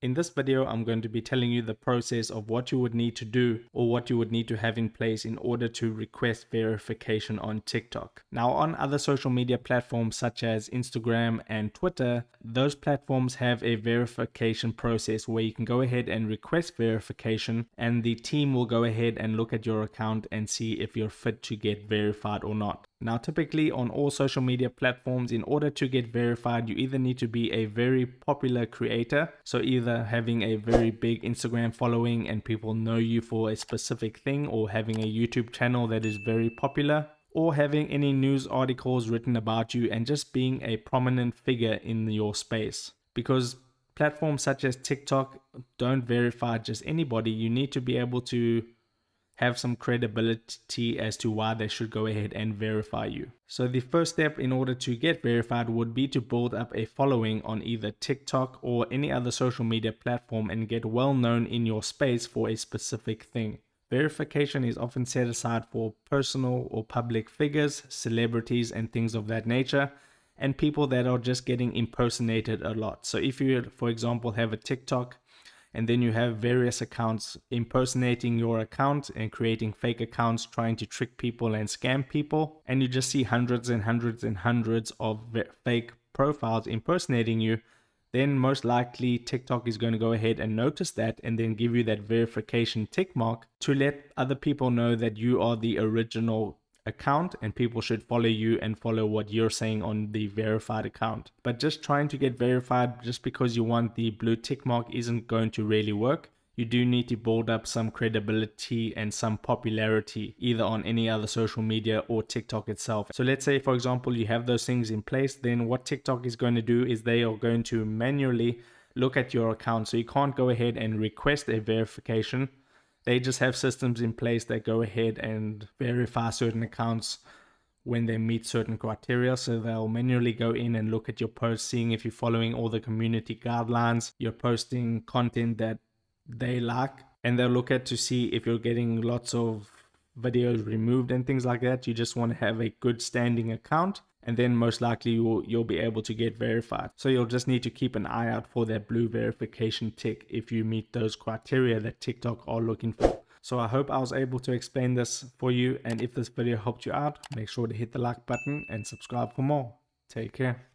In this video, I'm going to be telling you the process of what you would need to do or what you would need to have in place in order to request verification on TikTok. Now, on other social media platforms such as Instagram and Twitter, those platforms have a verification process where you can go ahead and request verification, and the team will go ahead and look at your account and see if you're fit to get verified or not. Now, typically on all social media platforms, in order to get verified, you either need to be a very popular creator, so either having a very big Instagram following and people know you for a specific thing, or having a YouTube channel that is very popular, or having any news articles written about you and just being a prominent figure in your space. Because platforms such as TikTok don't verify just anybody. You need to be able to have some credibility as to why they should go ahead and verify you. So the first step in order to get verified would be to build up a following on either TikTok or any other social media platform and get well known in your space for a specific thing. Verification is often set aside for personal or public figures, celebrities, and things of that nature, and people that are just getting impersonated a lot. So if you, for example, have a TikTok and then you have various accounts impersonating your account and creating fake accounts trying to trick people and scam people, and you just see hundreds and hundreds and hundreds of fake profiles impersonating you, then most likely TikTok is going to go ahead and notice that and then give you that verification tick mark to let other people know that you are the original account and people should follow you and follow what you're saying on the verified account. But just trying to get verified just because you want the blue tick mark isn't going to really work. You do need to build up some credibility and some popularity either on any other social media or TikTok itself. So let's say, for example, you have those things in place, then what TikTok is going to do is they are going to manually look at your account. So you can't go ahead and request a verification. They just have systems in place that go ahead and verify certain accounts when they meet certain criteria. So they'll manually go in and look at your posts, seeing if you're following all the community guidelines, you're posting content that they like, and they'll look at to see if you're getting lots of videos removed and things like that. You just want to have a good standing account, and then most likely you'll be able to get verified. So you'll just need to keep an eye out for that blue verification tick if you meet those criteria that TikTok are looking for. So I hope I was able to explain this for you, and if this video helped you out, make sure to hit the like button and subscribe for more. Take care.